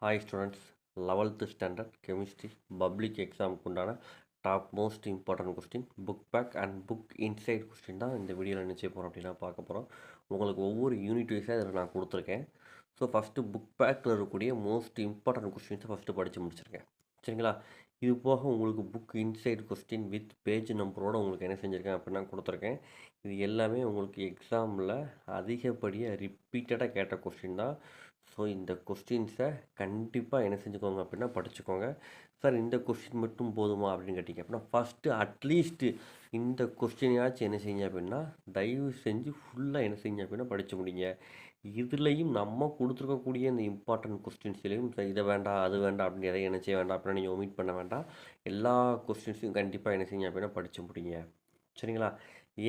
Hi students, 11th standard chemistry public exam உண்டான top most important question book back and book inside question தான் இந்த வீடியோவில் என்ன செய்ய போகிறோம் அப்படின்னா பார்க்க போகிறோம். உங்களுக்கு ஒவ்வொரு யூனிட் வைஸாக இதில் நான் கொடுத்துருக்கேன். ஸோ ஃபஸ்ட்டு புக் பேக்கில் இருக்கக்கூடிய மோஸ்ட் இம்பார்ட்டன்ட் கொஸ்டின்ஸை ஃபஸ்ட்டு படித்து முடிச்சிருக்கேன். சரிங்களா? இது போக உங்களுக்கு book inside question with page நம்பரோடு உங்களுக்கு என்ன செஞ்சுருக்கேன் அப்படின்னா கொடுத்துருக்கேன். இது எல்லாமே உங்களுக்கு எக்ஸாமில் அதிகப்படியாக ரிப்பீட்டடாக கேட்ட கொஸ்டின் தான். ஸோ இந்த கொஸ்டின்ஸை கண்டிப்பாக என்ன செஞ்சுக்கோங்க அப்படின்னா படிச்சுக்கோங்க. சார் இந்த கொஸ்டின் மட்டும் போதுமா அப்படின்னு கேட்டிங்க அப்படின்னா ஃபஸ்ட்டு அட்லீஸ்ட்டு இந்த கொஸ்டினையாச்சும் என்ன செய்யுங்க அப்படின்னா தயவு செஞ்சு ஃபுல்லாக என்ன செய்யுங்க அப்படின்னா படித்து முடிங்க. இதுலேயும் நம்ம கொடுத்துருக்கக்கூடிய இந்த இம்பார்ட்டன்ட் கொஸ்டின்ஸ்லேயும் இதை வேண்டாம் அது வேண்டாம் அப்படின்னு எதையும் என்ன செய்ய வேண்டாம் அப்படின்னா நீங்கள் ஒமிட் பண்ண வேண்டாம். எல்லா கொஸ்டின்ஸையும் கண்டிப்பாக என்ன செய்யுங்க அப்படின்னா படித்து முடிங்க. சரிங்களா?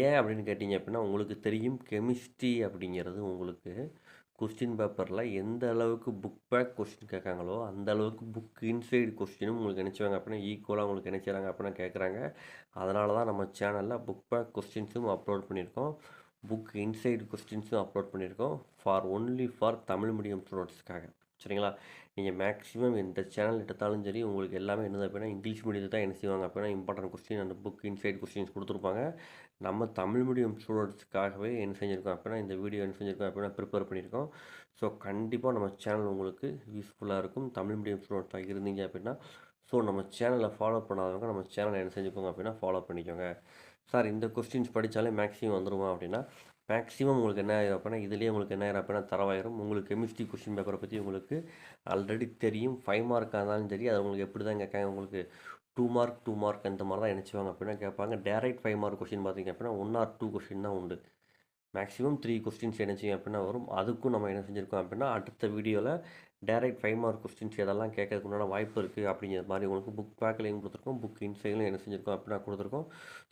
ஏன் அப்படின்னு கேட்டிங்க அப்படின்னா உங்களுக்கு தெரியும் கெமிஸ்ட்ரி அப்படிங்கிறது உங்களுக்கு கொஸ்டின் பேப்பரில் எந்த அளவுக்கு புக் பேக் கொஸ்டின் கேட்காங்களோ அந்த அளவுக்கு புக் இன்சைடு கொஸ்டினும் உங்களுக்கு நினச்சிவாங்க அப்படின்னா ஈக்குவலாக உங்களுக்கு என்ன செய்கிறாங்க அப்படின்னா கேட்குறாங்க. அதனால தான் நம்ம சேனலில் புக் பேக் கொஸ்டின்ஸும் அப்லோட் பண்ணியிருக்கோம், புக் இன்சைடு கொஸ்டின்ஸும் அப்லோட் பண்ணியிருக்கோம் ஒன்லி ஃபார் தமிழ் மீடியம் ஸ்டூடெண்ட்ஸ்க்காக. சரிங்களா? நீங்கள் மேக்ஸிமம் எந்த சேனல் எடுத்தாலும் சரி உங்களுக்கு எல்லாமே என்னது அப்படின்னா இங்கிலீஷ் மீடியத்தை தான் என்ன செய்வாங்க அப்படின்னா இம்பார்ட்டன்ட் கொஸ்டின் அந்த புக் இன்சைட் கொஸ்டின்ஸ் கொடுத்துருப்பாங்க. நம்ம தமிழ் மீடியம் ஸ்டூடெண்ட்ஸ்க்காகவே என்ன செஞ்சுருக்கோம் அப்படின்னா இந்த வீடியோ என்ன செஞ்சுருக்கோம் அப்படின்னா ப்ரிப்பேர் பண்ணியிருக்கோம். ஸோ கண்டிப்பாக நம்ம சேனல் உங்களுக்கு யூஸ்ஃபுல்லாக இருக்கும். தமிழ் மீடியம் ஸ்டூடெண்ட்ஸாக இருந்தீங்க அப்படின்னா ஸோ நம்ம சேனலை ஃபாலோ பண்ணாதவங்க நம்ம சேனலை என்ன செஞ்சுக்கோங்க அப்படின்னா ஃபாலோ பண்ணிக்கோங்க. சார் இந்த கொஸ்டின்ஸ் படித்தாலே மேக்ஸிமம் வந்துடுமா அப்படின்னா மேக்ஸிமம் உங்களுக்கு என்ன ஆயிரும் அப்படின்னா இதுலேயே உங்களுக்கு என்ன ஆயிரும் அப்படின்னா தரவாயிரும். உங்களுக்கு கெமிஸ்ட்ரி கொஸ்டின் பேப்பரை பற்றி உங்களுக்கு ஆல்ரெடி தெரியும். 5 மார்க்காக இருந்தாலும் சரி அது உங்களுக்கு எப்படி தான் கேட்காங்க உங்களுக்கு 2 மார்க் 2 மார்க் அந்த மாதிரி தான் நினச்சிவாங்க அப்படின்னா கேட்பாங்க. டேரெக்ட் 5 மார்க் கொஸ்டின் பார்த்தீங்க அப்படின்னா 1 or 2 கொஸ்டின் தான் உண்டு. மேக்ஸிமம் 3 கொஸ்டின்ஸ் என்ன செய்யும் அப்படின்னா வரும். அதுக்கும் நம்ம என்ன செஞ்சுருக்கோம் அப்படின்னா அடுத்த வீடியோவில் டேரெக்ட் 5 மார்க் கொஸ்டின்ஸ் எதெல்லாம் கேட்கறதுக்கு உண்டான வாய்ப்பு இருக்குது அப்படிங்கிற மாதிரி உங்களுக்கு புக் பேக்லேயும் கொடுத்துருக்கோம், புக் இன்சைட்லையும் என்ன செஞ்சுருக்கோம் அப்படின்னா கொடுத்துருக்கோம்.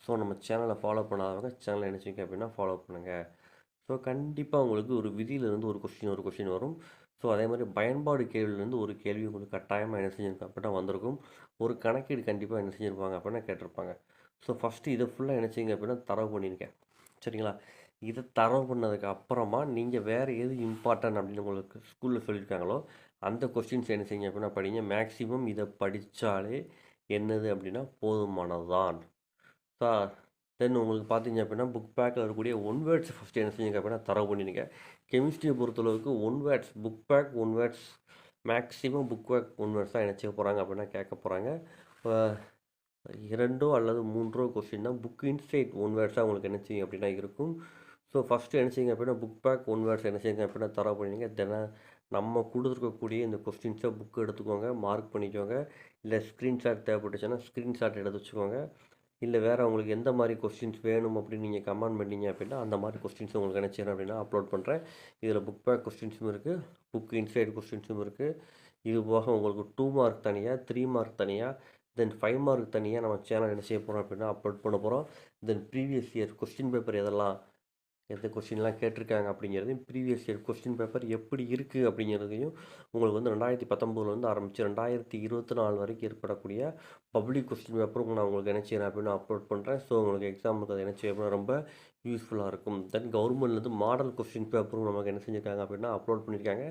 ஸோ நம்ம சேனலை ஃபாலோ பண்ணாதவங்க சேனலை என்ன செய்யுங்க அப்படின்னா ஃபாலோ பண்ணுங்கள். ஸோ கண்டிப்பாக உங்களுக்கு ஒரு விதியிலேருந்து ஒரு கொஸ்டின் வரும். ஸோ அதே மாதிரி பயன்பாடு கேள்வியிலேருந்து ஒரு கேள்வி உங்களுக்கு கட்டாயமாக என்ன செஞ்சுருக்கோம் அப்படின்னா வந்திருக்கும். ஒரு கணக்கீடு கண்டிப்பாக என்ன செஞ்சுருப்பாங்க அப்படின்னா கேட்டிருப்பாங்க. ஸோ ஃபஸ்ட்டு இதை ஃபுல்லாக என்ன செய்யுங்க அப்படின்னா தரவு பண்ணியிருக்கேன். சரிங்களா? இதை தரவு பண்ணதுக்கு அப்புறமா நீங்கள் வேறு எது இம்பார்ட்டன்ட் அப்படின்னு உங்களுக்கு ஸ்கூலில் சொல்லியிருக்காங்களோ அந்த கொஸ்டின்ஸ் என்ன செய்யுங்க அப்படின்னா படிங்க. மேக்ஸிமம் இதை படித்தாலே என்னது அப்படின்னா போதுமானது தான். ஸோ தென் உங்களுக்கு பார்த்தீங்க அப்படின்னா புக் பேக்கில் இருக்கக்கூடிய ஒன் வேர்ட்ஸ் ஃபஸ்ட்டு என்ன செஞ்சுங்க அப்படின்னா தரவு பண்ணிடுங்க. கெமிஸ்ட்ரியை பொறுத்தளவுக்கு one words book back one words maximum book back one words தான் என்ன செய்ய போகிறாங்க அப்படின்னா கேட்க போகிறாங்க. 2 அல்லது 3 கொஸ்டின் தான் புக் இன்சைட் ஒன் வேர்ட்ஸாக உங்களுக்கு என்ன செய்யும் அப்படின்னா இருக்கும். ஸோ ஃபஸ்ட்டு என்ன செய்யுங்க அப்படின்னா புக் பேக் ஒன் வேர்ட்ஸ் என்ன செய்யுங்க அப்படின்னா தரவு பண்ணிடுங்க. தினம் நம்ம கொடுத்துருக்கக்கூடிய இந்த கொஸ்டின்ஸை புக் எடுத்துக்கோங்க, மார்க் பண்ணிக்கோங்க. இல்லை ஸ்க்ரீன்ஷாட் தேவைப்பட்டுச்சுன்னா ஸ்க்ரீன்ஷாட் எடுத்து வச்சுக்கோங்க. இல்லை வேறு உங்களுக்கு எந்த மாதிரி கொஸ்டின்ஸ் வேணும் அப்படின்னு நீங்கள் கமெண்ட் பண்ணீங்க அப்படின்னா அந்த மாதிரி கொஸ்டின்ஸ் உங்களுக்கு என்ன செய்யணும் அப்படின்னா அப்லோட் பண்ணுறேன். இதில் புக் பேக் கொஸ்டின்ஸும் இருக்குது, புக் இன்சைட் கொஸ்டின்ஸும் இருக்குது. இது போக உங்களுக்கு 2 மார்க் தனியாக, 3 மார்க் தனியாக, தென் 5 மார்க் தனியாக நம்ம சேனல் என்ன செய்ய போகிறோம் அப்படின்னா அப்லோட் பண்ண போகிறோம். தென் ப்ரீவியஸ் இயர் கொஸ்டின் பேப்பர் எந்த கொஸ்டின்லாம் கேட்டிருக்காங்க அப்படிங்கிறதையும், ப்ரீவியஸ் இயர் கொஸ்டின் பேப்பர் எப்படி இருக்குது அப்படிங்கிறதையும் உங்களுக்கு வந்து 2019 ஆரம்பித்து 2024 வரைக்கும் ஏற்படக்கூடிய பப்ளிக் கொஸ்டின் பேப்பரும் நான் உங்களுக்கு என்ன செய்கிறேன் அப்படின்னு அப்லோட் பண்ணுறேன். ஸோ உங்களுக்கு எக்ஸாமுக்கு அது என்ன செய்ய அப்படின்னா ரொம்ப யூஸ்ஃபுல்லாக இருக்கும். தென் கவர்மெண்ட்லேருந்து மாடல் கொஸ்டின் பேப்பரும் நமக்கு என்ன செஞ்சுருக்காங்க அப்படின்னா அப்லோட் பண்ணியிருக்காங்க.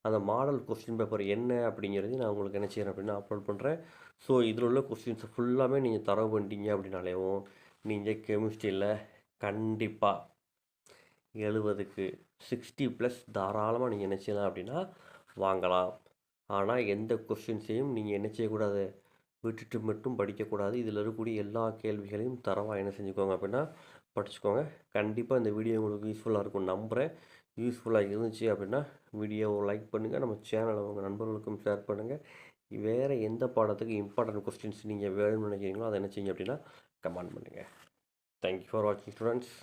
அந்த மாடல் கொஸ்டின் பேப்பர் என்ன அப்படிங்கிறதையும் நான் உங்களுக்கு என்ன செய்கிறேன் அப்படின்னா அப்லோட் பண்ணுறேன். ஸோ இதில் உள்ள கொஸ்டின்ஸ் ஃபுல்லாமே நீங்கள் தரவு பண்ணிட்டீங்க அப்படின்னாலேயும் நீங்கள் கெமிஸ்ட்ரியில் கண்டிப்பாக 70க்கு 60+ தாராளமாக நீங்கள் என்ன செய்யலாம் அப்படின்னா வாங்கலாம். ஆனால் எந்த கொஸ்டின்ஸையும் நீங்கள் என்ன செய்யக்கூடாது, விட்டுட்டு மட்டும் படிக்கக்கூடாது. இதில் இருக்கக்கூடிய எல்லா கேள்விகளையும் தரவாக என்ன செஞ்சுக்கோங்க அப்படின்னா படிச்சுக்கோங்க. கண்டிப்பாக இந்த வீடியோ உங்களுக்கு யூஸ்ஃபுல்லாக இருக்கும் நம்புகிறேன். யூஸ்ஃபுல்லாக இருந்துச்சு அப்படின்னா வீடியோவை லைக் பண்ணுங்கள், நம்ம சேனலை உங்கள் நண்பர்களுக்கும் ஷேர் பண்ணுங்கள். வேறு எந்த பாடத்துக்கு இம்பார்ட்டன்ட் கொஸ்டின்ஸ் நீங்கள் வேணும்னு நினைக்கிறீங்களோ அதை என்ன செய்யுங்க அப்படின்னா கமெண்ட் பண்ணுங்கள். தேங்க்யூ ஃபார் வாட்சிங் ஸ்டூடெண்ட்ஸ்.